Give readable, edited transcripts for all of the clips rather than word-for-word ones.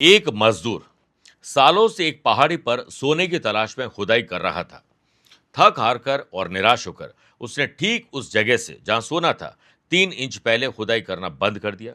एक मजदूर सालों से एक पहाड़ी पर सोने की तलाश में खुदाई कर रहा था। थक हार कर और निराश होकर उसने ठीक उस जगह से जहां सोना था 3 इंच पहले खुदाई करना बंद कर दिया।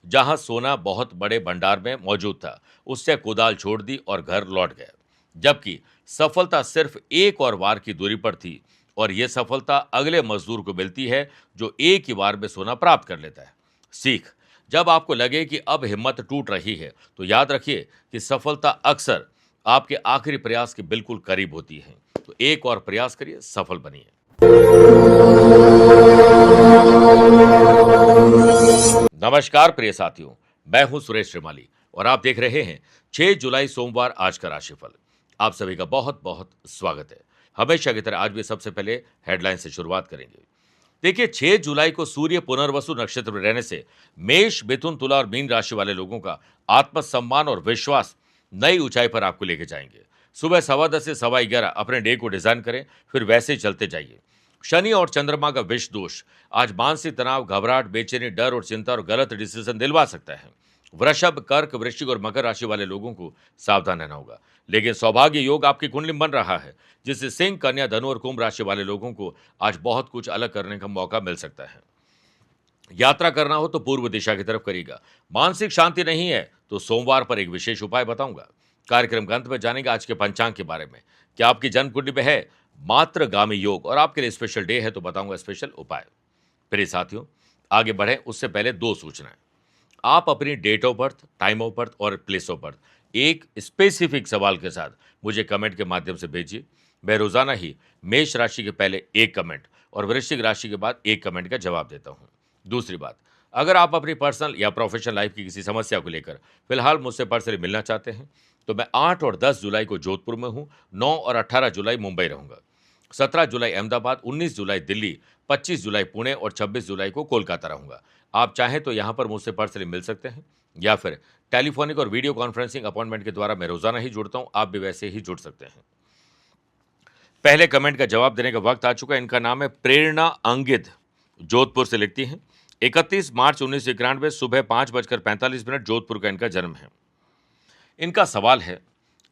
जहां सोना बहुत बड़े भंडार में मौजूद था, उससे कुदाल छोड़ दी और घर लौट गया। जबकि सफलता सिर्फ एक और वार की दूरी पर थी, और यह सफलता अगले मजदूर को मिलती है जो एक ही वार में सोना प्राप्त कर लेता है। सीख: जब आपको लगे कि अब हिम्मत टूट रही है, तो याद रखिए कि सफलता अक्सर आपके आखिरी प्रयास के बिल्कुल करीब होती है। तो एक और प्रयास करिए, सफल बनिए। नमस्कार प्रिय साथियों, मैं हूं सुरेश श्रीमाली और आप देख रहे हैं 6 जुलाई सोमवार आज का राशिफल। आप सभी का बहुत बहुत स्वागत है। हमेशा की तरह आज भी सबसे पहले हेडलाइन से शुरुआत करेंगे। देखिए, 6 जुलाई को सूर्य पुनर्वसु नक्षत्र में रहने से मेष, मिथुन, तुला और मीन राशि वाले लोगों का आत्मसम्मान और विश्वास नई ऊंचाई पर आपको लेके जाएंगे। सुबह 10:15 से 11:15 अपने डे को डिजाइन करें, फिर वैसे ही चलते जाइए। शनि और चंद्रमा का विष दोष आज मानसिक तनाव, घबराहट, बेचैनी, डर और चिंता और गलत डिसीजन दिलवा सकता है। वृषभ, कर्क, वृश्चिक और मकर राशि वाले लोगों को सावधान रहना होगा। लेकिन सौभाग्य योग आपकी कुंडली में बन रहा है, जिससे सिंह, कन्या, धनु और कुंभ राशि वाले लोगों को आज बहुत कुछ अलग करने का मौका मिल सकता है। यात्रा करना हो तो पूर्व दिशा की तरफ करिएगा। मानसिक शांति नहीं है तो सोमवार पर एक विशेष उपाय बताऊंगा। कार्यक्रम के अंत में जानेंगे आज के पंचांग के बारे में। क्या आपकी जन्म कुंडली में है मात्रगामी योग और आपके लिए स्पेशल डे है, तो बताऊंगा स्पेशल उपाय। प्रिय साथियों, आगे बढ़े उससे पहले 2 सूचनाएं। आप अपनी date of birth, time of birth और प्लेस ऑफ बर्थ एक स्पेसिफिक सवाल के साथ मुझे कमेंट के माध्यम से भेजिए। मैं रोजाना ही मेष राशि के पहले एक कमेंट और वृश्चिक राशि के बाद एक कमेंट का जवाब देता हूं। दूसरी बात, अगर आप अपनी पर्सनल या प्रोफेशनल लाइफ की किसी समस्या को लेकर फिलहाल मुझसे पर्सनली मिलना चाहते हैं, तो मैं 8 और 10 जुलाई को जोधपुर में हूं, 9 और 18 जुलाई मुंबई रहूंगा, 17 जुलाई अहमदाबाद, 19 जुलाई दिल्ली, 25 जुलाई पुणे और 26 जुलाई को कोलकाता रहूंगा। आप चाहें तो यहां पर मुझसे पर्सनली मिल सकते हैं, या फिर टेलीफोनिक और वीडियो कॉन्फ्रेंसिंग अपॉइंटमेंट के द्वारा मैं रोजाना ही जुड़ता हूं। आप भी वैसे ही जुड़ सकते हैं। पहले कमेंट का जवाब देने का वक्त आ चुका है। इनका नाम है प्रेरणा अंगित, जोधपुर से लिखती हैं। 31 मार्च 1991 सुबह 5:45 जोधपुर का इनका जन्म है। इनका सवाल है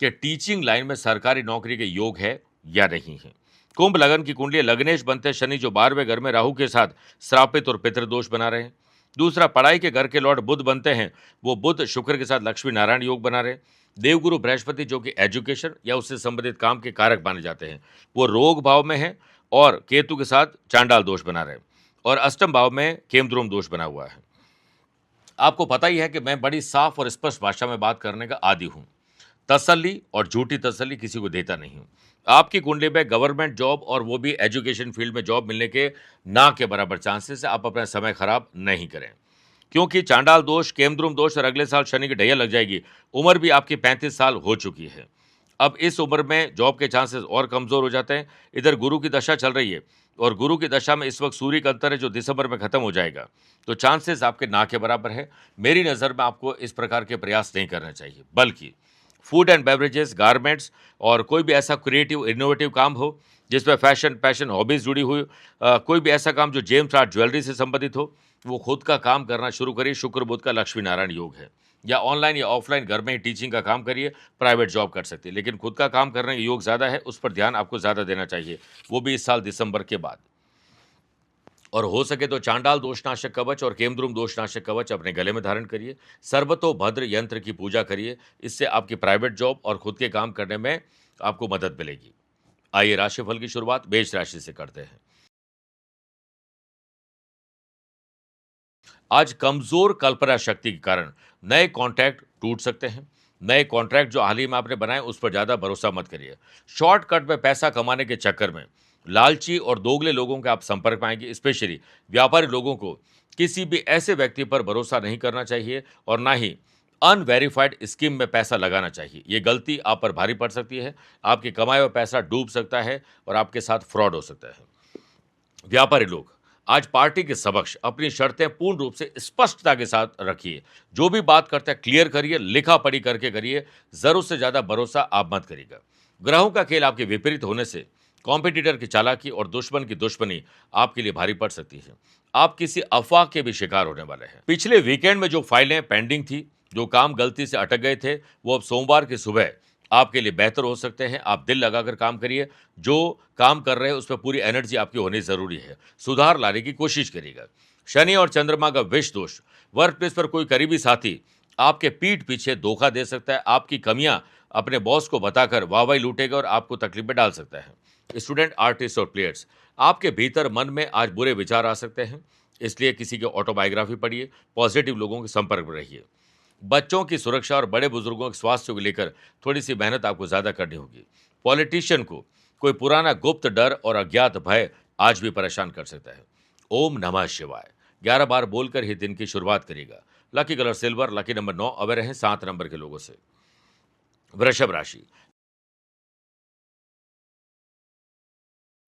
कि टीचिंग लाइन में सरकारी नौकरी के योग है या नहीं है। कुंभ लगन की कुंडली, लग्नेश बनते शनि जो 12वें घर में राहु के साथ श्रापित और पितृदोष बना रहे हैं। दूसरा, पढ़ाई के घर के लॉर्ड बुध बनते हैं, वो बुध शुक्र के साथ लक्ष्मी नारायण योग बना रहे हैं। देवगुरु बृहस्पति जो कि एजुकेशन या उससे संबंधित काम के कारक माने जाते हैं, वो रोग भाव में है और केतु के साथ चांडाल दोष बना रहे हैं, और अष्टम भाव में केमद्रुम दोष बना हुआ है। आपको पता ही है कि मैं बड़ी साफ और स्पष्ट भाषा में बात करने का आदी हूं। तसल्ली और झूठी तसल्ली किसी को देता नहीं हूं। आपकी कुंडली में गवर्नमेंट जॉब और वो भी एजुकेशन फील्ड में जॉब मिलने के ना के बराबर चांसेस है। आप अपना समय खराब नहीं करें, क्योंकि चांडाल दोष, केमद्रुम दोष और अगले साल शनि की ढैया लग जाएगी। उम्र भी आपकी 35 साल हो चुकी है। अब इस उम्र में जॉब के चांसेस और कमजोर हो जाते हैं। इधर गुरु की दशा चल रही है, और गुरु की दशा में इस वक्त सूर्य का अंतर है जो दिसंबर में खत्म हो जाएगा, तो चांसेस आपके ना के बराबर है। मेरी नज़र में आपको इस प्रकार के प्रयास नहीं करने चाहिए, बल्कि फूड एंड बेवरेजेस, गारमेंट्स और कोई भी ऐसा क्रिएटिव इनोवेटिव काम हो जिसमें फैशन, पैशन, हॉबीज जुड़ी हुई, कोई भी ऐसा काम जो जेम्स आर्ट, ज्वेलरी से संबंधित हो, वो खुद का काम करना शुरू करिए। शुक्र बुध का लक्ष्मी नारायण योग है। या ऑनलाइन या ऑफलाइन घर में ही टीचिंग का काम करिए, प्राइवेट जॉब कर सकते हैं, लेकिन खुद का काम करने का योग ज़्यादा है, उस पर ध्यान आपको ज़्यादा देना चाहिए, वो भी इस साल दिसंबर के बाद। और हो सके तो चांडाल दोषनाशक कवच और केमद्रुम दोषनाशक कवच अपने गले में धारण करिए। सर्वतोभद्र यंत्र की पूजा करिए, इससे आपकी प्राइवेट जॉब और खुद के काम करने में आपको मदद मिलेगी। आइए राशिफल की शुरुआत मेष राशि से करते हैं। आज कमजोर कल्पना शक्ति के कारण नए कॉन्ट्रैक्ट टूट सकते हैं। नए कॉन्ट्रैक्ट जो हाल ही में आपने बनाए उस पर ज्यादा भरोसा मत करिए। शॉर्टकट में पैसा कमाने के चक्कर में लालची और दोगले लोगों के आप संपर्क में आएंगे। स्पेशली व्यापारी लोगों को किसी भी ऐसे व्यक्ति पर भरोसा नहीं करना चाहिए, और ना ही अनवेरिफाइड स्कीम में पैसा लगाना चाहिए। ये गलती आप पर भारी पड़ सकती है। आपके कमाए हुए पैसा डूब सकता है और आपके साथ फ्रॉड हो सकता है। व्यापारी लोग आज पार्टी के समक्ष अपनी शर्तें पूर्ण रूप से स्पष्टता के साथ रखिए। जो भी बात करते हैं क्लियर करिए, लिखा पढ़ी करके करिए। जरूरत से ज्यादा भरोसा आप मत करिएगा। ग्रहों का खेल आपके विपरीत होने से कॉम्पिटिटर की चालाकी और दुश्मन की दुश्मनी आपके लिए भारी पड़ सकती है। आप किसी अफवाह के भी शिकार होने वाले हैं। पिछले वीकेंड में जो फाइलें पेंडिंग थी, जो काम गलती से अटक गए थे, वो अब सोमवार की सुबह आपके लिए बेहतर हो सकते हैं। आप दिल लगाकर काम करिए। जो काम कर रहे हैं, उसमें पूरी एनर्जी आपकी होनी ज़रूरी है। सुधार लाने की कोशिश करिएगा। शनि और चंद्रमा का विष दोष, वर्क प्लेस पर कोई करीबी साथी आपके पीठ पीछे धोखा दे सकता है। आपकी कमियां अपने बॉस को बताकर वाहवाही लूटेगा और आपको तकलीफ में डाल सकता है। स्टूडेंट, आर्टिस्ट और प्लेयर्स, आपके भीतर मन में आज बुरे विचार आ सकते हैं, इसलिए किसी की ऑटोबायोग्राफी पढ़िए, पॉजिटिव लोगों के संपर्क में रहिए। बच्चों की सुरक्षा और बड़े बुजुर्गों के स्वास्थ्य को लेकर थोड़ी सी मेहनत आपको ज़्यादा करनी होगी। पॉलिटिशियन को कोई पुराना गुप्त डर और अज्ञात भय आज भी परेशान कर सकता है। ओम नमः शिवाय 11 बार बोलकर ही दिन की शुरुआत करिएगा। Lucky colour silver, lucky number 9, away रहें 7 नंबर के लोगों से। वृषभ राशि,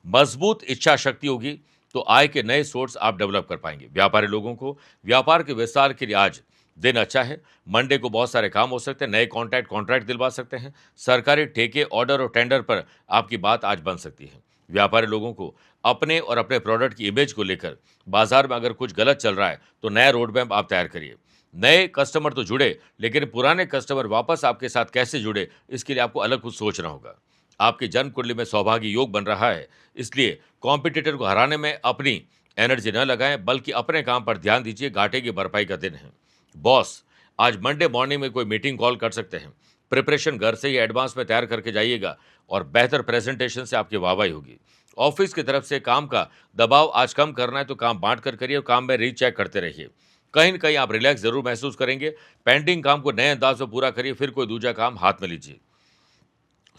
मजबूत इच्छा शक्ति होगी तो आय के नए सोर्स आप डेवलप कर पाएंगे। व्यापारी लोगों को व्यापार के विस्तार के लिए आज दिन अच्छा है। मंडे को बहुत सारे काम हो सकते हैं, नए कॉन्ट्रैक्ट दिलवा सकते हैं। सरकारी ठेके, ऑर्डर और टेंडर पर आपकी बात आज बन सकती है। व्यापारी लोगों को अपने और अपने प्रोडक्ट की इमेज को लेकर बाजार में अगर कुछ गलत चल रहा है तो नया रोड मैप आप तैयार करिए। नए कस्टमर तो जुड़े, लेकिन पुराने कस्टमर वापस आपके साथ कैसे जुड़े, इसके लिए आपको अलग कुछ सोचना होगा। आपकी जन्म कुंडली में सौभाग्य योग बन रहा है, इसलिए कॉम्पिटिटर को हराने में अपनी एनर्जी न लगाएं, बल्कि अपने काम पर ध्यान दीजिए। घाटे की भरपाई का दिन है। बॉस आज मंडे मॉर्निंग में कोई मीटिंग कॉल कर सकते हैं। प्रिपरेशन घर से ही एडवांस में तैयार करके जाइएगा और बेहतर प्रेजेंटेशन से आपकी वाहवाही होगी। ऑफिस की तरफ से काम का दबाव आज कम करना है तो काम बांट कर करिए और काम में रीचेक करते रहिए। कहीं न कहीं आप रिलैक्स जरूर महसूस करेंगे। पेंडिंग काम को नए अंदाज में पूरा करिए, फिर कोई दूसरा काम हाथ में लीजिए।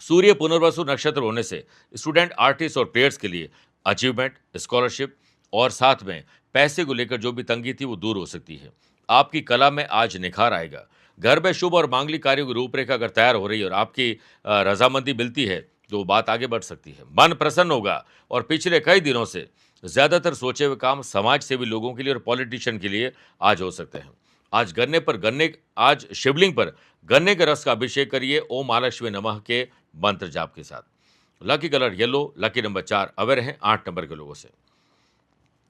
सूर्य पुनर्वसु नक्षत्र होने से स्टूडेंट, आर्टिस्ट और प्लेयर्स के लिए अचीवमेंट, स्कॉलरशिप और साथ में पैसे को लेकर जो भी तंगी थी वो दूर हो सकती है। आपकी कला में आज निखार आएगा। घर में शुभ और मांगलिक कार्यों की रूपरेखा अगर तैयार हो रही है और आपकी रजामंदी मिलती है तो बात आगे बढ़ सकती है। मन प्रसन्न होगा और पिछले कई दिनों से ज्यादातर सोचे हुए काम समाज सेवी लोगों के लिए और पॉलिटिशियन के लिए आज हो सकते हैं। आज शिवलिंग पर गन्ने के रस का अभिषेक करिए ओम महालक्ष्मी नमः के मंत्र जाप के साथ। Lucky colour yellow, lucky number 4, away रहें 8 नंबर के लोगों से।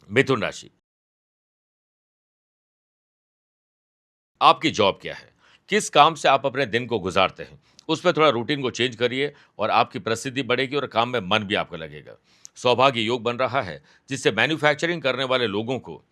मिथुन राशि, आपकी जॉब क्या है, किस काम से आप अपने दिन को गुजारते हैं, उसमें थोड़ा रूटीन को चेंज करिए और आपकी प्रसिद्धि बढ़ेगी और काम में मन भी आपका लगेगा। सौभाग्य योग बन रहा है, जिससे मैन्युफैक्चरिंग करने वाले लोगों को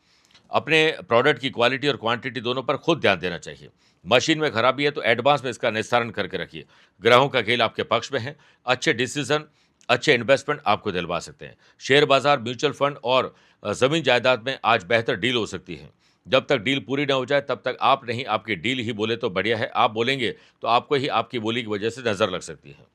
अपने प्रोडक्ट की क्वालिटी और क्वांटिटी दोनों पर खुद ध्यान देना चाहिए। मशीन में खराबी है तो एडवांस में इसका निस्तारण करके रखिए। ग्रहों का खेल आपके पक्ष में है। अच्छे डिसीजन, अच्छे इन्वेस्टमेंट आपको दिलवा सकते हैं। शेयर बाजार, म्यूचुअल फंड और जमीन जायदाद में आज बेहतर डील हो सकती है। जब तक डील पूरी ना हो जाए तब तक आप नहीं, आपकी डील ही बोले तो बढ़िया है। आप बोलेंगे तो आपको ही आपकी बोली की वजह से नजर लग सकती है।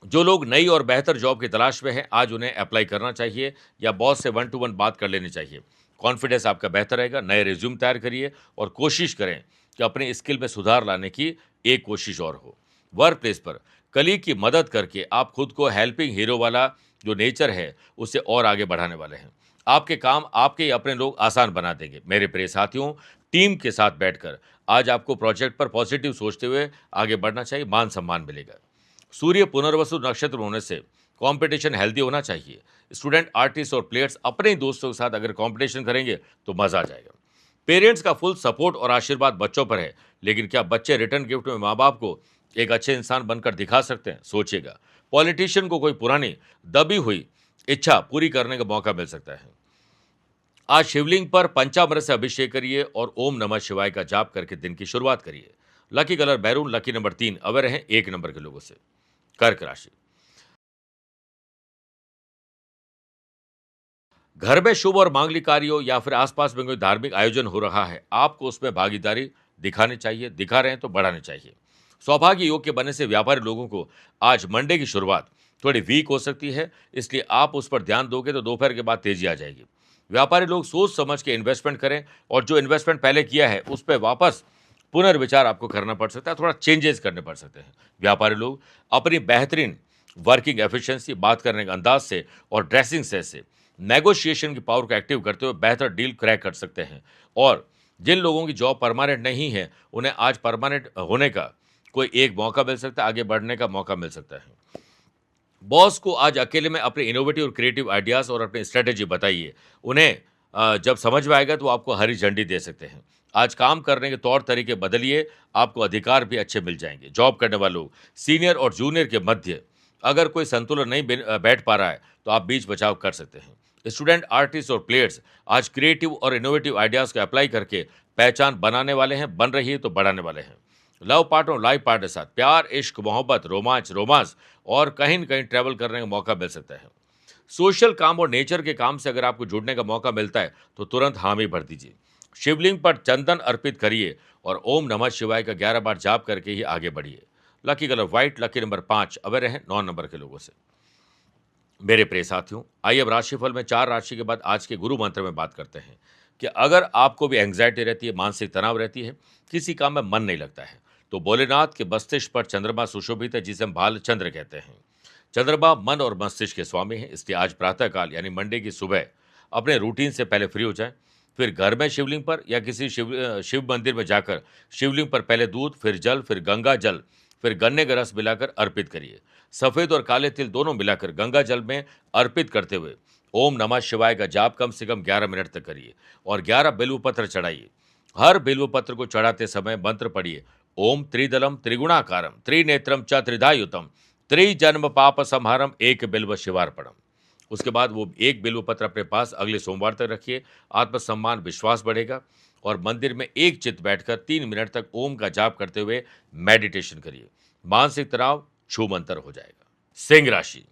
जो लोग नई और बेहतर जॉब की तलाश में हैं, आज उन्हें अप्लाई करना चाहिए या बॉस से 1 टू 1 बात कर लेनी चाहिए। कॉन्फिडेंस आपका बेहतर रहेगा। नए रिज्यूम तैयार करिए और कोशिश करें कि अपने स्किल में सुधार लाने की एक कोशिश और हो। वर्क प्लेस पर कलीग की मदद करके आप खुद को हेल्पिंग हीरो वाला जो नेचर है, उसे और आगे बढ़ाने वाले हैं। आपके काम आपके ही अपने लोग आसान बना देंगे। मेरे प्रिय साथियों, टीम के साथ बैठकर आज आपको प्रोजेक्ट पर पॉजिटिव सोचते हुए आगे बढ़ना चाहिए। मान सम्मान मिलेगा। सूर्य पुनर्वसु नक्षत्र होने से कंपटीशन हेल्दी होना चाहिए। स्टूडेंट, आर्टिस्ट और प्लेयर्स अपने ही दोस्तों के साथ अगर कंपटीशन करेंगे तो मजा आ जाएगा। पेरेंट्स का फुल सपोर्ट और आशीर्वाद बच्चों पर है, लेकिन क्या बच्चे रिटर्न गिफ्ट में माँ बाप को एक अच्छे इंसान बनकर दिखा सकते हैं? सोचिएगा। पॉलिटिशियन को कोई पुरानी दबी हुई इच्छा पूरी करने का मौका मिल सकता है। आज शिवलिंग पर पंचामृत से अभिषेक करिए और ओम नमः शिवाय का जाप करके दिन की शुरुआत करिए। लकी कलर बैरून, लकी नंबर 3, अवे रहें 1 नंबर के लोगों से। कर्क राशि, घर में शुभ और मांगलिक कार्यों या फिर आसपास में कोई धार्मिक आयोजन हो रहा है, आपको उसमें भागीदारी दिखानी चाहिए। दिखा रहे हैं तो बढ़ानी चाहिए। सौभाग्य योग के बनने से व्यापारी लोगों को आज मंडे की शुरुआत थोड़ी वीक हो सकती है, इसलिए आप उस पर ध्यान दोगे तो दोपहर के बाद तेजी आ जाएगी। व्यापारी लोग सोच समझ के इन्वेस्टमेंट करें और जो इन्वेस्टमेंट पहले किया है उस पर वापस पुनर्विचार आपको करना पड़ सकता है, थोड़ा चेंजेस करने पड़ सकते हैं। व्यापारी लोग अपनी बेहतरीन वर्किंग एफिशिएंसी, बात करने के अंदाज से और ड्रेसिंग सेंस से नेगोशिएशन की पावर को एक्टिव करते हुए बेहतर डील क्रैक कर सकते हैं। और जिन लोगों की जॉब परमानेंट नहीं है, उन्हें आज परमानेंट होने का कोई एक मौका मिल सकता है, आगे बढ़ने का मौका मिल सकता है। बॉस को आज अकेले में अपने इनोवेटिव और क्रिएटिव आइडियाज़ और अपनी स्ट्रेटेजी बताइए। उन्हें जब समझ में आएगा तो वो आपको हरी झंडी दे सकते हैं। आज काम करने के तौर तरीके बदलिए, आपको अधिकार भी अच्छे मिल जाएंगे। जॉब करने वालों, सीनियर और जूनियर के मध्य अगर कोई संतुलन नहीं बैठ पा रहा है तो आप बीच बचाव कर सकते हैं। स्टूडेंट, आर्टिस्ट और प्लेयर्स आज क्रिएटिव और इनोवेटिव आइडियाज को अप्लाई करके पहचान बनाने वाले हैं, बन रही है तो बढ़ाने वाले हैं। लव पार्टनर, लाइफ पार्टनर के साथ प्यार, इश्क, मोहब्बत, रोमांस और कहीं न कहीं ट्रैवल करने का मौका मिल सकता है। सोशल काम और नेचर के काम से अगर आपको जुड़ने का मौका मिलता है तो तुरंत हामी भर दीजिए। शिवलिंग पर चंदन अर्पित करिए और ओम नमः शिवाय का 11 बार जाप करके ही आगे बढ़िए। Lucky colour white, lucky number 5 aware रहें 9 नंबर के लोगों से। मेरे प्रिय साथियों, आइए अब राशिफल में 4 राशि के बाद आज के गुरु मंत्र में बात करते हैं कि अगर आपको भी एंग्जाइटी रहती है, मानसिक तनाव रहती है, किसी काम में मन नहीं लगता है, तो भोलेनाथ के मस्तिष्क पर चंद्रमा सुशोभित है, जिसे हम भालचंद्र कहते हैं। चंद्रमा मन और मस्तिष्क के स्वामी हैं, इसलिए आज प्रातःकाल यानी मंडे की सुबह अपने रूटीन से पहले फ्री हो जाएं। फिर घर में शिवलिंग पर या किसी शिव मंदिर में जाकर शिवलिंग पर पहले दूध, फिर जल, फिर गंगा जल, फिर गन्ने का रस मिलाकर अर्पित करिए। सफ़ेद और काले तिल दोनों मिलाकर गंगा जल में अर्पित करते हुए ओम नमः शिवाय का जाप कम से कम 11 मिनट तक करिए और 11 बिल्व पत्र चढ़ाइए। हर बिल्व पत्र को चढ़ाते समय मंत्र पढ़िए, ओम त्रिदलम त्रिगुणाकारम त्रिनेत्रम च त्रिधायुतम त्रिजन्म पाप संहारम एक बिल्व शिवार्पणम। उसके बाद वो एक बिल्व पत्र अपने पास अगले सोमवार तक रखिए। आत्मसम्मान, विश्वास बढ़ेगा और मंदिर में एक चित्त बैठकर 3 मिनट तक ओम का जाप करते हुए मेडिटेशन करिए। मानसिक तनाव छूमंतर हो जाएगा। सिंह राशि,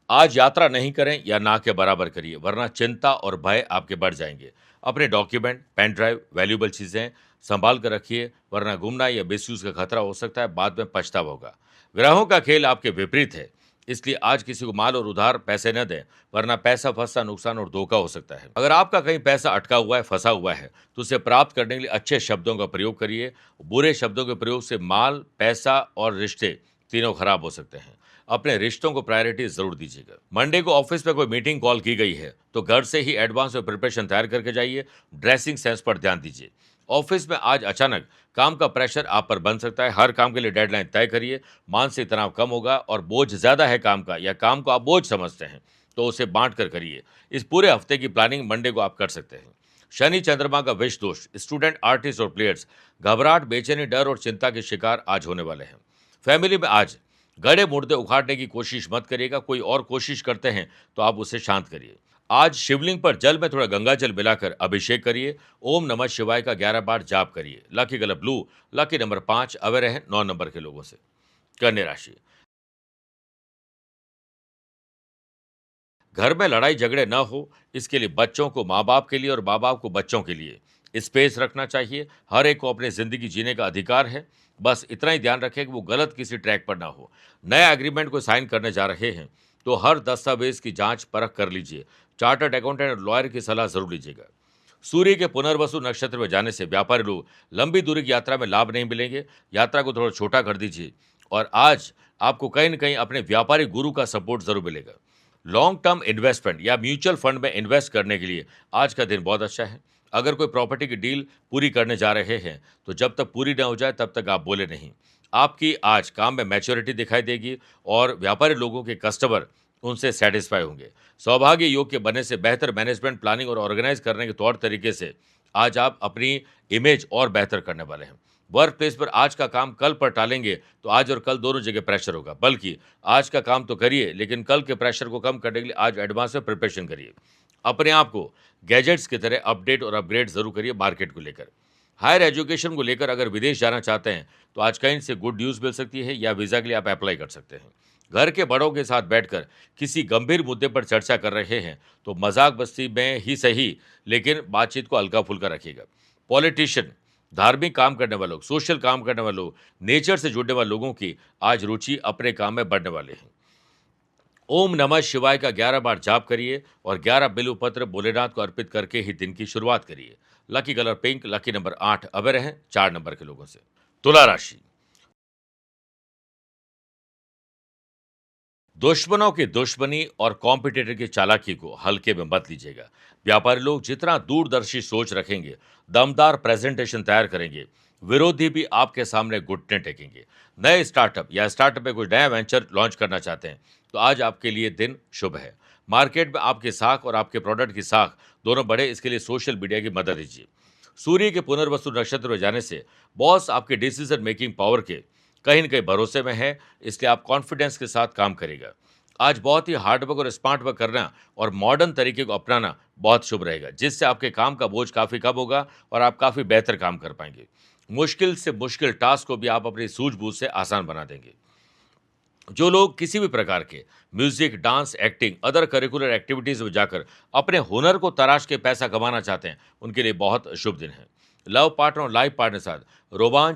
आज यात्रा नहीं करें या ना के बराबर करिए, वरना चिंता और भय आपके बढ़ जाएंगे। अपने डॉक्यूमेंट, पेन ड्राइव, वैल्यूएबल चीज़ें संभाल कर रखिए, वरना गुमना या मिसयूज का खतरा हो सकता है, बाद में पछतावा होगा। ग्रहों का खेल आपके विपरीत है, इसलिए आज किसी को माल और उधार पैसे न दें, वरना पैसा फंसना, नुकसान और धोखा हो सकता है। अगर आपका कहीं पैसा अटका हुआ है, फंसा हुआ है, तो उसे प्राप्त करने के लिए अच्छे शब्दों का प्रयोग करिए। बुरे शब्दों के प्रयोग से माल, पैसा और रिश्ते तीनों खराब हो सकते हैं। अपने रिश्तों को प्रायोरिटी जरूर दीजिएगा। मंडे को ऑफिस में कोई मीटिंग कॉल की गई है तो घर से ही एडवांस में प्रिपरेशन तैयार करके जाइए। ड्रेसिंग सेंस पर ध्यान दीजिए। ऑफिस में आज अचानक काम का प्रेशर आप पर बन सकता है। हर काम के लिए डेडलाइन तय करिए। मानसिक तनाव कम होगा और बोझ ज्यादा है काम का या काम को आप बोझ समझते हैं तो उसे बांट कर करिए। इस पूरे हफ्ते की प्लानिंग मंडे को आप कर सकते हैं। शनि चंद्रमा का विष दोष, स्टूडेंट, आर्टिस्ट और प्लेयर्स घबराहट, बेचैनी, डर और चिंता के शिकार आज होने वाले हैं। फैमिली में आज गड़े मुर्दे उखाड़ने की कोशिश मत करिएगा। कोई और कोशिश करते हैं तो आप उसे शांत करिए। आज शिवलिंग पर जल में थोड़ा गंगा जल मिलाकर अभिषेक करिए। ओम नमः शिवाय का 11 बार जाप करिए। Lucky colour blue, lucky number 5 aware है 9 नंबर के लोगों से। कन्या राशि, घर में लड़ाई झगड़े ना हो, इसके लिए बच्चों को माँ बाप के लिए और माँ बाप को बच्चों के लिए स्पेस रखना चाहिए। हर एक को अपनी जिंदगी जीने का अधिकार है। बस इतना ही ध्यान रखें कि वो गलत किसी ट्रैक पर ना हो। नया एग्रीमेंट को साइन करने जा रहे हैं तो हर दस्तावेज की जांच परख कर लीजिए। चार्टर्ड अकाउंटेंट और लॉयर की सलाह जरूर लीजिएगा। सूर्य के पुनर्वसु नक्षत्र में जाने से व्यापारी लोग लंबी दूरी की यात्रा में लाभ नहीं मिलेंगे। यात्रा को थोड़ा छोटा कर दीजिए और आज आपको कहीं न कहीं अपने व्यापारिक गुरु का सपोर्ट जरूर मिलेगा। लॉन्ग टर्म इन्वेस्टमेंट या म्यूचुअल फंड में इन्वेस्ट करने के लिए आज का दिन बहुत अच्छा है। अगर कोई प्रॉपर्टी की डील पूरी करने जा रहे हैं तो जब तक पूरी न हो जाए तब तक आप बोले नहीं। आपकी आज काम में मैच्योरिटी दिखाई देगी और व्यापारी लोगों के कस्टमर उनसे सेटिस्फाई होंगे। सौभाग्य योग के बनने से बेहतर मैनेजमेंट, प्लानिंग और ऑर्गेनाइज करने के तौर तरीके से आज आप अपनी इमेज और बेहतर करने वाले हैं। वर्क प्लेस पर आज का काम कल पर टालेंगे तो आज और कल दोनों जगह प्रेशर होगा। बल्कि आज का काम तो करिए, लेकिन कल के प्रेशर को कम करने के लिए आज एडवांस में प्रिपरेशन करिए। अपने आप को गैजेट्स की तरह अपडेट और अपग्रेड जरूर करिए। मार्केट को लेकर, हायर एजुकेशन को लेकर अगर विदेश जाना चाहते हैं तो आज कहीं से गुड न्यूज़ मिल सकती है या वीज़ा के लिए आप अप्लाई कर सकते हैं। घर के बड़ों के साथ बैठकर किसी गंभीर मुद्दे पर चर्चा कर रहे हैं तो मजाक मस्ती में ही सही, लेकिन बातचीत को हल्का फुल्का रखिएगा। पॉलिटिशियन, धार्मिक काम करने वालों, सोशल काम करने वालों, नेचर से जुड़ने वाले लोगों की आज रुचि अपने काम में बढ़ने वाले हैं। ओम नमः शिवाय का 11 बार जाप करिए और 11 बिल्व पत्र भोलेनाथ को अर्पित करके ही दिन की शुरुआत करिए। Lucky colour pink, lucky number 8 aware हैं 4 नंबर के लोगों से। तुला राशि, दुश्मनों की दुश्मनी और कॉम्पिटिटर की चालाकी को हल्के में मत लीजिएगा। व्यापारी लोग जितना दूरदर्शी सोच रखेंगे, दमदार प्रेजेंटेशन तैयार करेंगे, विरोधी भी आपके सामने घुटने टेकेंगे। नए स्टार्टअप या स्टार्टअप में कोई नया वेंचर लॉन्च करना चाहते हैं तो आज आपके लिए दिन शुभ है। मार्केट में आपकी साख और आपके प्रोडक्ट की साख दोनों बढ़े, इसके लिए सोशल मीडिया की मदद लीजिए। सूर्य के पुनर्वसु नक्षत्र में जाने से बॉस आपके डिसीजन मेकिंग पावर के कहीं न कहीं भरोसे में है, इसलिए आप कॉन्फिडेंस के साथ काम करेगा। आज बहुत ही हार्ड वर्क और स्मार्ट वर्क करना और मॉडर्न तरीके को अपनाना बहुत शुभ रहेगा, जिससे आपके काम का बोझ काफ़ी कम होगा और आप काफ़ी बेहतर काम कर पाएंगे। मुश्किल से मुश्किल टास्क को भी आप अपनी सूझबूझ से आसान बना देंगे। जो लोग किसी भी प्रकार के music, dance, acting, other curricular activities में जाकर अपने हुनर को तराश के पैसा कमाना चाहते हैं, उनके लिए बहुत शुभ दिन है। लव पार्टनर और लाइफ पार्टनर के साथ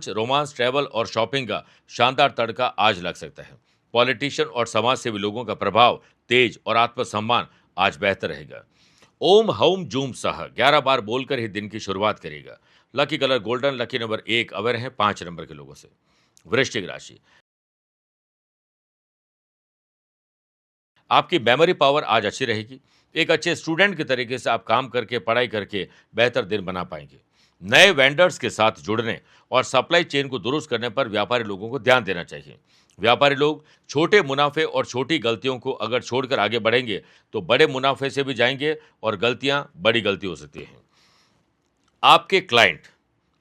रोमांस, ट्रैवल और शॉपिंग का शानदार तड़का आज लग सकता है। पॉलिटिशियन और समाज सेवी लोगों का प्रभाव तेज और आत्मसम्मान आज बेहतर रहेगा। ओम हौम जूम सह 11 बार बोलकर ही दिन की शुरुआत करेगा। Lucky colour golden, lucky number 1 aware है 5 नंबर के लोगों से। वृश्चिक राशि, आपकी मेमोरी पावर आज अच्छी रहेगी। एक अच्छे स्टूडेंट के तरीके से आप काम करके, पढ़ाई करके बेहतर दिन बना पाएंगे। नए वेंडर्स के साथ जुड़ने और सप्लाई चेन को दुरुस्त करने पर व्यापारी लोगों को ध्यान देना चाहिए। व्यापारी लोग छोटे मुनाफे और छोटी गलतियों को अगर छोड़कर आगे बढ़ेंगे तो बड़े मुनाफे से भी जाएंगे और गलतियां बड़ी गलती हो सकती हैं। आपके क्लाइंट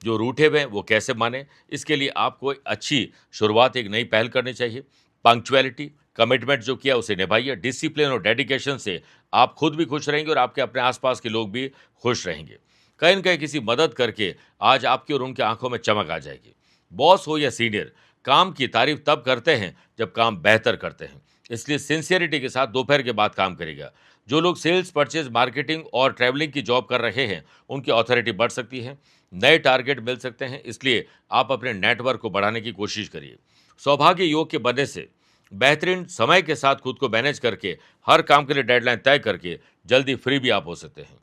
जो रूठे हुए हैं वो कैसे माने, इसके लिए आपको एक अच्छी शुरुआत, एक नई पहल करनी चाहिए। पंक्चुअलिटी, कमिटमेंट जो किया उसे निभाइए। डिसिप्लिन और डेडिकेशन से आप खुद भी खुश रहेंगे और आपके अपने आसपास के लोग भी खुश रहेंगे। कहीं न कहीं किसी मदद करके आज आपकी और उनकी आंखों में चमक आ जाएगी। बॉस हो या सीनियर, काम की तारीफ तब करते हैं जब काम बेहतर करते हैं, इसलिए सिंसियरिटी के साथ दोपहर के बाद काम करेगा। जो लोग सेल्स, परचेज, मार्केटिंग और ट्रैवलिंग की जॉब कर रहे हैं, उनकी अथॉरिटी बढ़ सकती है। नए टारगेट मिल सकते हैं, इसलिए आप अपने नेटवर्क को बढ़ाने की कोशिश करिए। सौभाग्य योग के बनने से बेहतरीन समय के साथ खुद को मैनेज करके हर काम के लिए डेडलाइन तय करके जल्दी फ्री भी आप हो सकते हैं।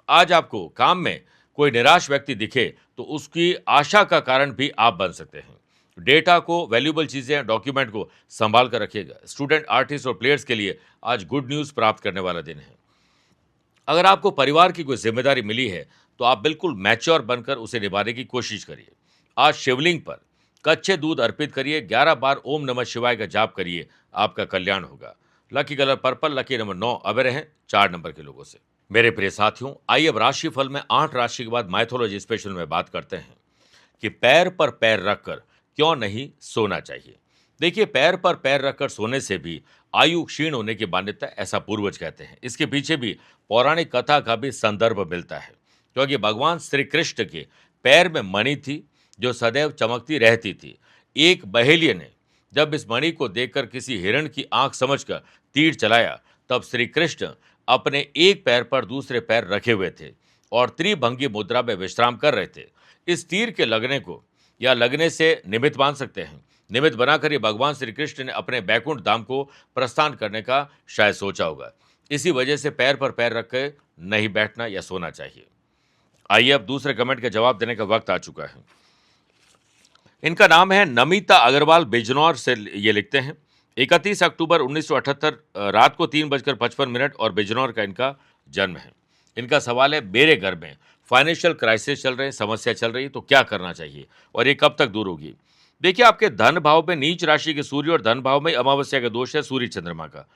आज आपको काम में कोई निराश व्यक्ति दिखे तो उसकी आशा का कारण भी आप बन सकते हैं। डेटा को, वैल्यूएबल चीज़ें, डॉक्यूमेंट को संभाल कर रखिएगा। स्टूडेंट, आर्टिस्ट और प्लेयर्स के लिए आज गुड न्यूज़ प्राप्त करने वाला दिन है। अगर आपको परिवार की कोई जिम्मेदारी मिली है तो आप बिल्कुल मैच्योर बनकर उसे निभाने की कोशिश करिए। आज शिवलिंग पर कच्चे दूध अर्पित करिए। 11 बार ओम नमः शिवाय का जाप करिए, आपका कल्याण होगा। Lucky colour purple, lucky number 9 away रहें 4 नंबर के लोगों से। मेरे प्रिय साथियों, आइए अब राशिफल में 8 राशि के बाद माइथोलॉजी स्पेशल में बात करते हैं कि पैर पर पैर रखकर क्यों नहीं सोना चाहिए। देखिए, पैर पर पैर रखकर सोने से भी आयु क्षीण होने की मान्यता, ऐसा पूर्वज कहते हैं। इसके पीछे भी पौराणिक कथा का भी संदर्भ मिलता है, क्योंकि भगवान श्री कृष्ण के पैर में मणि थी जो सदैव चमकती रहती थी। एक बहेलिये ने जब इस मणि को देखकर किसी हिरण की आंख समझकर तीर चलाया, तब श्री कृष्ण अपने एक पैर पर दूसरे पैर रखे हुए थे और त्रिभंगी मुद्रा में विश्राम कर रहे थे। इस तीर के लगने को या लगने से निमित्त मान सकते हैं। निमित्त बनाकर ये भगवान श्री कृष्ण ने अपने बैकुंठ धाम को प्रस्थान करने का शायद सोचा होगा। इसी वजह से पैर पर पैर रख के नहीं बैठना या सोना चाहिए। आइए अब दूसरे कमेंट का जवाब देने का वक्त आ चुका है। इनका नाम है नमिता अग्रवाल, बिजनौर से ये लिखते हैं। 31 अक्टूबर 1978 रात को 3:55 और बिजनौर का इनका जन्म है। इनका सवाल है, मेरे घर में फाइनेंशियल क्राइसिस चल रहे हैं, समस्या चल रही है, तो क्या करना चाहिए और ये कब तक दूर होगी। देखिए, आपके धन भाव में नीच राशि के सूर्य और धन भाव में अमावस्या का दोष है सूर्य चंद्रमा का,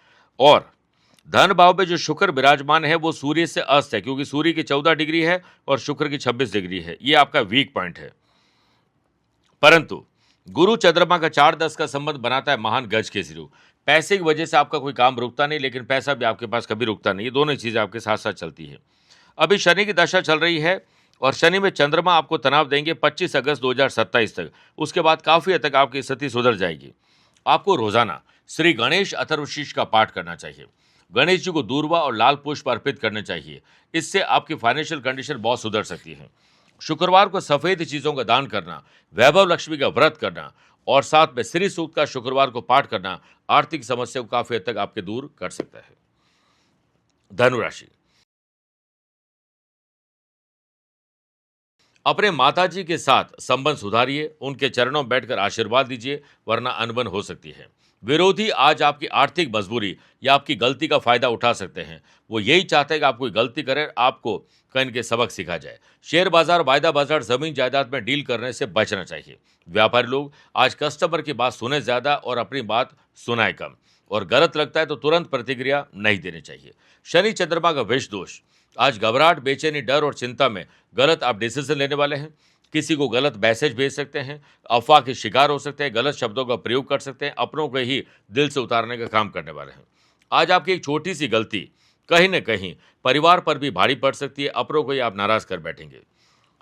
और धन भाव में जो शुक्र विराजमान है वो सूर्य से अस्त है, क्योंकि सूर्य की 14 डिग्री है और शुक्र की 26 डिग्री है। ये आपका वीक पॉइंट है। परंतु गुरु चंद्रमा का 4-10 का संबंध बनाता है महान गज के सिरू। पैसे की वजह से आपका कोई काम रुकता नहीं, लेकिन पैसा भी आपके पास कभी रुकता नहीं। ये दोनों चीजें आपके साथ साथ चलती है। अभी शनि की दशा चल रही है और शनि में चंद्रमा आपको तनाव देंगे 25 अगस्त 2027 तक। उसके बाद काफी हद तक आपकी स्थिति सुधर जाएगी। आपको रोजाना श्री गणेश अथर्वशीष का पाठ करना चाहिए। गणेश जी को दूर्वा और लाल पुष्प अर्पित करने चाहिए। इससे आपकी फाइनेंशियल कंडीशन बहुत सुधर सकती है। शुक्रवार को सफेद चीजों का दान करना, वैभव लक्ष्मी का व्रत करना और साथ में श्री सूक्त का शुक्रवार को पाठ करना आर्थिक समस्या को काफी हद तक आपके दूर कर सकता है। धनु राशि, अपने माताजी के साथ संबंध सुधारिए, उनके चरणों में बैठकर आशीर्वाद दीजिए, वरना अनबन हो सकती है। विरोधी आज आपकी आर्थिक मजबूरी या आपकी गलती का फायदा उठा सकते हैं। वो यही चाहते हैं कि आप कोई गलती करें, आपको कहीं के सबक सिखा जाए। शेयर बाजार, वायदा बाजार, जमीन जायदाद में डील करने से बचना चाहिए। व्यापारी लोग आज कस्टमर की बात सुने ज्यादा और अपनी बात सुनाए कम, और गलत लगता है तो तुरंत प्रतिक्रिया नहीं देनी चाहिए। शनि चंद्रमा का विष दोष आज घबराहट, बेचैनी, डर और चिंता में गलत आप डिसीजन लेने वाले हैं। किसी को गलत मैसेज भेज सकते हैं, अफवाह के शिकार हो सकते हैं, गलत शब्दों का प्रयोग कर सकते हैं, अपनों को ही दिल से उतारने का काम करने वाले हैं। आज आपकी एक छोटी सी गलती कहीं न कहीं परिवार पर भी भारी पड़ सकती है, अपनों को ही आप नाराज़ कर बैठेंगे।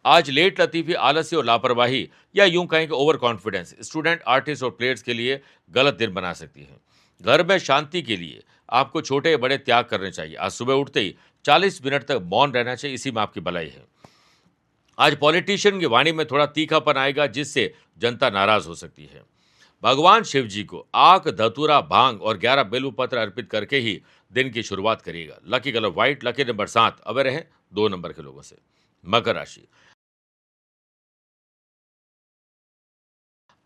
आज लेट लतीफ़ी, आलस्य और लापरवाही या यूँ कहें कि ओवर कॉन्फिडेंस स्टूडेंट, आर्टिस्ट और प्लेयर्स के लिए गलत दिन बना सकती है। घर में शांति के लिए आपको छोटे-बड़े त्याग करने चाहिए। आज सुबह उठते ही 40 मिनट तक मौन रहना चाहिए, इसी में आपकी भलाई है। आज पॉलिटिशियन की वाणी में थोड़ा तीखापन आएगा, जिससे जनता नाराज़ हो सकती है। भगवान शिव जी को आक, धतूरा, भांग और 11 बेलपत्र अर्पित करके ही दिन की शुरुआत करिएगा। Lucky colour white, lucky number 7 away रहें 2 नंबर के लोगों से। मकर राशि,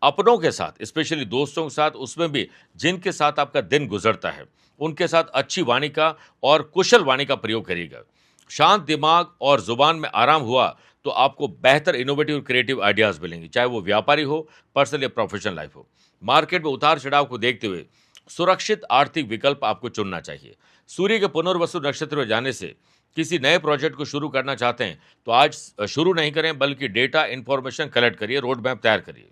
अपनों के साथ, स्पेशली दोस्तों के साथ, उसमें भी जिनके साथ आपका दिन गुजरता है, उनके साथ अच्छी वाणी का और कुशल वाणी का प्रयोग करिएगा। शांत दिमाग और जुबान में आराम हुआ तो आपको बेहतर इनोवेटिव क्रिएटिव आइडियाज मिलेंगे, चाहे वो व्यापारी हो, पर्सनल या प्रोफेशनल लाइफ हो। मार्केट में उतार चढ़ाव को देखते हुए सुरक्षित आर्थिक विकल्प आपको चुनना चाहिए। सूर्य के पुनर्वसु नक्षत्र में जाने से किसी नए प्रोजेक्ट को शुरू करना चाहते हैं तो आज शुरू नहीं करें, बल्कि डेटा इंफॉर्मेशन कलेक्ट करिए, रोड मैप तैयार करिए।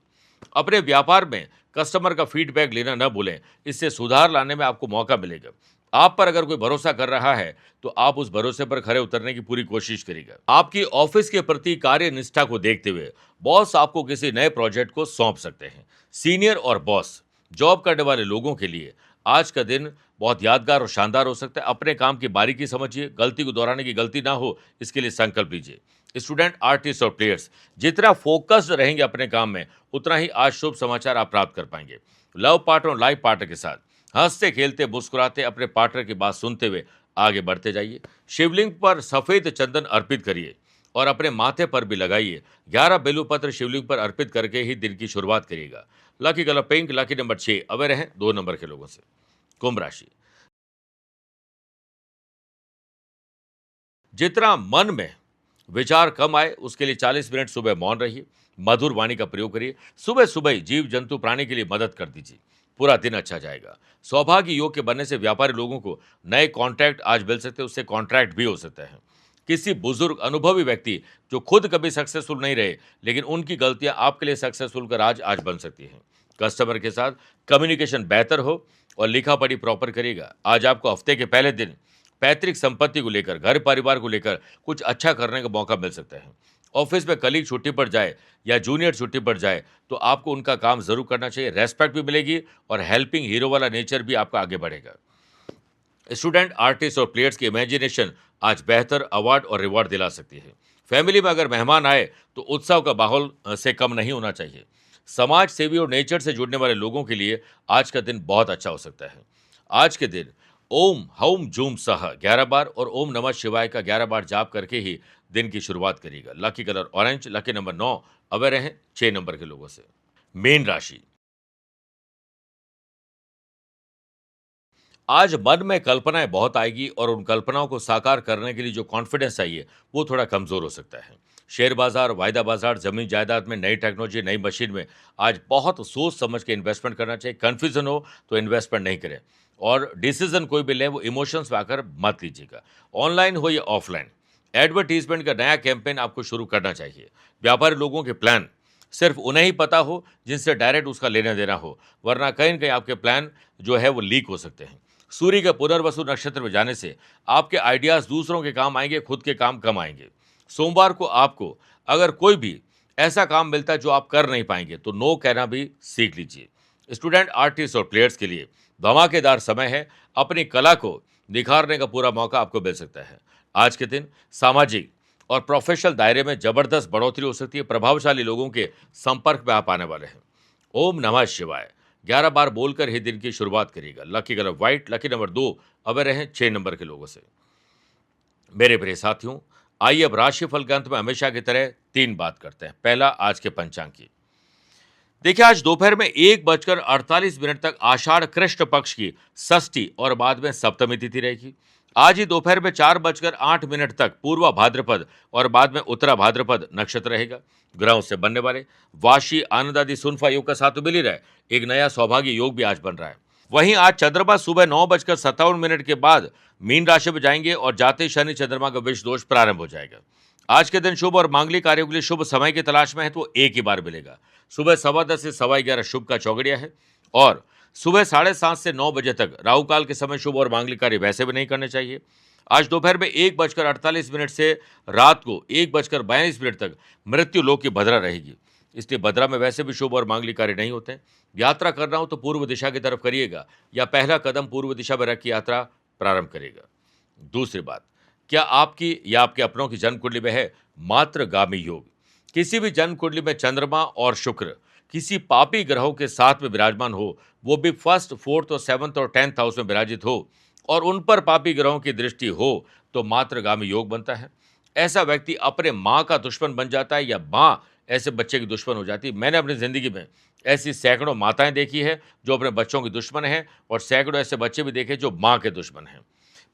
अपने व्यापार में कस्टमर का फीडबैक लेना न भूलें, इससे सुधार लाने में आपको मौका मिलेगा। आप पर अगर कोई भरोसा कर रहा है तो आप उस भरोसे पर खरे उतरने की पूरी कोशिश करिएगा। आपकी ऑफिस के प्रति कार्य निष्ठा को देखते हुए बॉस आपको किसी नए प्रोजेक्ट को सौंप सकते हैं। सीनियर और बॉस, जॉब करने वाले लोगों के लिए आज का दिन बहुत यादगार और शानदार हो सकता है। अपने काम की बारीकी समझिए, गलती को दोहराने की गलती ना हो, इसके लिए संकल्प लीजिए। स्टूडेंट, आर्टिस्ट और प्लेयर्स जितना फोकस्ड रहेंगे अपने काम में, उतना ही आज शुभ समाचार आप प्राप्त कर पाएंगे। लव पार्टनर और लाइफ पार्टनर के साथ हंसते खेलते मुस्कुराते अपने पार्टनर की बात सुनते हुए आगे बढ़ते जाइए। शिवलिंग पर सफेद चंदन अर्पित करिए और अपने माथे पर भी लगाइए। 11 बेलपत्र शिवलिंग पर अर्पित करके ही दिन की शुरुआत करिएगा। Lucky colour pink, lucky number 6 away रहें 2 नंबर के लोगों से। कुंभ राशि, जितना मन में विचार कम आए उसके लिए 40 मिनट सुबह मौन रहिए, मधुर वाणी का प्रयोग करिए। सुबह सुबह ही जीव जंतु प्राणी के लिए मदद कर दीजिए, पूरा दिन अच्छा जाएगा। सौभाग्य योग के बनने से व्यापारी लोगों को नए कॉन्ट्रैक्ट आज मिल सकते हैं, उससे कॉन्ट्रैक्ट भी हो सकता है। किसी बुजुर्ग अनुभवी व्यक्ति जो खुद कभी सक्सेसफुल नहीं रहे, लेकिन उनकी गलतियां आपके लिए सक्सेसफुल का राज आज बन सकती हैं। कस्टमर के साथ कम्युनिकेशन बेहतर हो और लिखा पढ़ी प्रॉपर करिएगा। आज आपको हफ्ते के पहले दिन पैतृक संपत्ति को लेकर, घर परिवार को लेकर कुछ अच्छा करने का मौका मिल सकता है। ऑफिस में कलीग छुट्टी पर जाए या जूनियर छुट्टी पर जाए तो आपको उनका काम जरूर करना चाहिए, रेस्पेक्ट भी मिलेगी और हेल्पिंग हीरो वाला नेचर भी आपका आगे बढ़ेगा। स्टूडेंट, आर्टिस्ट और प्लेयर्स की इमेजिनेशन आज बेहतर अवार्ड और रिवॉर्ड दिला सकती है। फैमिली में अगर मेहमान आए तो उत्सव का माहौल से कम नहीं होना चाहिए। समाज सेवी और नेचर से जुड़ने वाले लोगों के लिए आज का दिन बहुत अच्छा हो सकता है। आज के दिन ओम हौम जूम सह 11 बार और ओम नमः शिवाय का 11 बार जाप करके ही दिन की शुरुआत करिएगा। Lucky colour orange, lucky number 9 away रहें 6 नंबर के लोगों से। मीन राशि, आज मन में कल्पनाएं बहुत आएगी और उन कल्पनाओं को साकार करने के लिए जो कॉन्फिडेंस चाहिए वो थोड़ा कमजोर हो सकता है। शेयर बाजार, वायदा बाजार, जमीन जायदाद में नई टेक्नोलॉजी, नई मशीन में आज बहुत सोच समझ के इन्वेस्टमेंट करना चाहिए। कंफ्यूजन हो तो इन्वेस्टमेंट नहीं करें और डिसीजन कोई भी लें वो इमोशंस में आकर मत लीजिएगा। ऑनलाइन हो या ऑफलाइन, एडवर्टीजमेंट का नया कैंपेन आपको शुरू करना चाहिए। व्यापारी लोगों के प्लान सिर्फ उन्हें ही पता हो जिनसे डायरेक्ट उसका लेना देना हो, वरना कहीं न कहीं आपके प्लान जो है वो लीक हो सकते हैं। सूर्य के पुनर्वसु नक्षत्र में जाने से आपके आइडियाज दूसरों के काम आएंगे, खुद के काम कम आएंगे। सोमवार को आपको अगर कोई भी ऐसा काम मिलता है जो आप कर नहीं पाएंगे तो नो कहना भी सीख लीजिए। स्टूडेंट, आर्टिस्ट और प्लेयर्स के लिए धमाकेदार समय है। अपनी कला को निखारने का पूरा मौका आपको मिल सकता है। आज के दिन सामाजिक और प्रोफेशनल दायरे में जबरदस्त बढ़ोतरी हो सकती है। प्रभावशाली लोगों के संपर्क में आप आने वाले हैं। ओम नमः शिवाय 11 बार बोलकर ही दिन की शुरुआत करिएगा। Lucky colour white, lucky number 2 away रहें 6 नंबर के लोगों से। मेरे प्रिय साथियों, आइए अब राशिफल के अंत में हमेशा की तरह 3 बात करते हैं। पहला, आज के पंचांग की। देखिए, आज दोपहर में 1:48 तक आषाढ़ कृष्ण पक्ष की षष्ठी और बाद में सप्तमी तिथि रहेगी। आज ही दोपहर में 4:08 तक पूर्वा भाद्रपद और बाद में उत्तरा भाद्रपद नक्षत्र रहेगा। ग्रहों से बनने वाले वाशी, आनंद आदि सुनफा योग का साथ तो मिल ही रहा है। एक नया सौभाग्य योग भी आज बन रहा है। वहीं आज चंद्रमा सुबह 9:57 के बाद मीन राशि में जाएंगे और जाते शनि चंद्रमा का विष दोष प्रारंभ हो जाएगा। आज के दिन शुभ और मांगलिक कार्यों के लिए शुभ समय की तलाश में है तो एक ही बार मिलेगा। सुबह 10:15 से 11:15 शुभ का चौगड़िया है और सुबह 7:30 से 9 बजे तक राहु काल के समय शुभ और मांगलिक कार्य वैसे भी नहीं करने चाहिए। आज दोपहर में 1:48 से रात को 1:42 तक मृत्यु लोक की भद्रा रहेगी, इसलिए भद्रा में वैसे भी शुभ और मांगलिक कार्य नहीं होते। यात्रा करना हो तो पूर्व दिशा की तरफ करिएगा या पहला कदम पूर्व दिशा में रख के यात्रा प्रारंभ करेगा। दूसरी बात, क्या आपकी या आपके अपनों की जन्म कुंडली में है मात्रगामी योग? किसी भी जन्म कुंडली में चंद्रमा और शुक्र किसी पापी ग्रहों के साथ में विराजमान हो, वो भी 1st, 4th और 7th और 10th हाउस में विराजित हो और उन पर पापी ग्रहों की दृष्टि हो तो मात्रगामी योग बनता है। ऐसा व्यक्ति अपने माँ का दुश्मन बन जाता है या माँ ऐसे बच्चे की दुश्मन हो जाती है। मैंने अपनी ज़िंदगी में ऐसी सैकड़ों माताएं देखी है जो अपने बच्चों की दुश्मन हैं और सैकड़ों ऐसे बच्चे भी देखे जो माँ के दुश्मन हैं।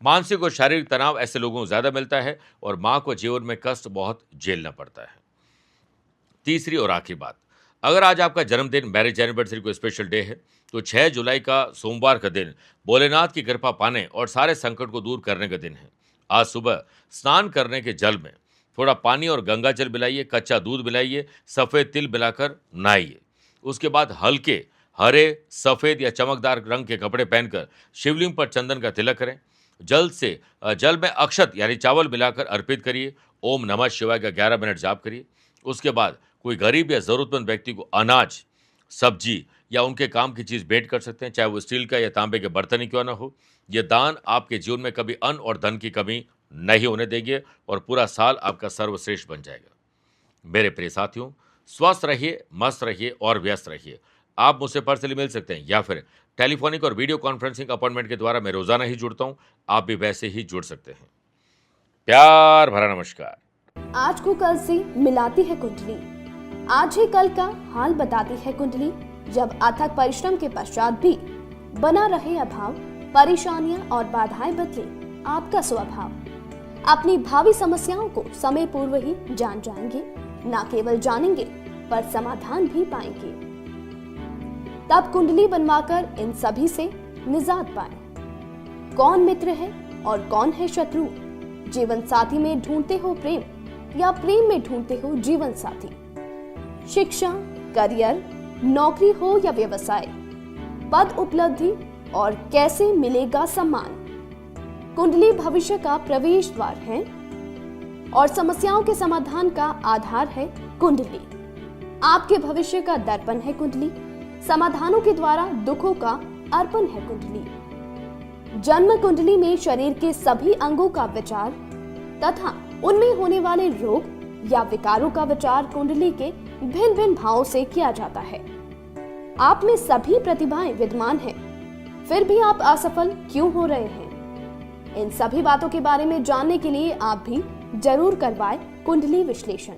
मानसिक और शारीरिक तनाव ऐसे लोगों को ज़्यादा मिलता है और माँ को जीवन में कष्ट बहुत झेलना पड़ता है। तीसरी और आखिरी बात, अगर आज आपका जन्मदिन, मैरिज एनिवर्सरी कोई स्पेशल डे है तो 6 जुलाई का सोमवार का दिन भोलेनाथ की कृपा पाने और सारे संकट को दूर करने का दिन है। आज सुबह स्नान करने के जल में थोड़ा पानी और गंगा जल मिलाइए, कच्चा दूध मिलाइए, सफ़ेद तिल मिलाकर नहाइए। उसके बाद हल्के हरे, सफ़ेद या चमकदार रंग के कपड़े पहनकर शिवलिंग पर चंदन का तिलक करें। जल में अक्षत यानी चावल मिलाकर अर्पित करिए। ओम नमः शिवाय का 11 मिनट जाप करिए। उसके बाद कोई गरीब या ज़रूरतमंद व्यक्ति को अनाज, सब्जी या उनके काम की चीज़ भेंट कर सकते हैं, चाहे वो स्टील का या तांबे के बर्तन ही क्यों ना हो। ये दान आपके जीवन में कभी अन्न और धन की कमी नहीं होने देंगे और पूरा साल आपका सर्वश्रेष्ठ बन जाएगा। मेरे प्रिय साथियों, स्वस्थ रहिए, मस्त रहिए और व्यस्त रहिए। आप मुझसे पर्सनली मिल सकते हैं या फिर टेलीफोनिक और वीडियो कॉन्फ्रेंसिंग अपॉइंटमेंट के द्वारा मैं रोजाना ही जुड़ता हूं। आप भी वैसे ही जुड़ सकते हैं। प्यार भरा नमस्कार। आज को कल से मिलाती है कुंडली, आज ही कल का हाल बताती है कुंडली। जब अथक परिश्रम के पश्चात भी बना रहे अभाव, परेशानियां और बाधाएं बदले आपका स्वभाव, अपनी भावी समस्याओं को समय पूर्व ही जान जाएंगे। न केवल जानेंगे पर समाधान भी पाएंगे। तब कुंडली बनवाकर इन सभी से निजात पाएं। कौन मित्र है और कौन है शत्रु? जीवन साथी में ढूंढते हो प्रेम या प्रेम में ढूंढते हो जीवन साथी? शिक्षा, करियर, नौकरी हो या व्यवसाय, पद उपलब्धि और कैसे मिलेगा सम्मान? कुंडली भविष्य का प्रवेश द्वार है और समस्याओं के समाधान का आधार है कुंडली। आपके भविष्य का दर्पण है कुंडली, समाधानों के द्वारा दुखों का अर्पण है कुंडली। जन्म कुंडली में शरीर के सभी अंगों का विचार तथा उनमें होने वाले रोग या विकारों का विचार कुंडली के भिन्न भिन्न भावों से किया जाता है। आप में सभी प्रतिभाएं विद्यमान हैं, फिर भी आप असफल क्यों हो रहे हैं? इन सभी बातों के बारे में जानने के लिए आप भी जरूर करवाएं कुंडली विश्लेषण।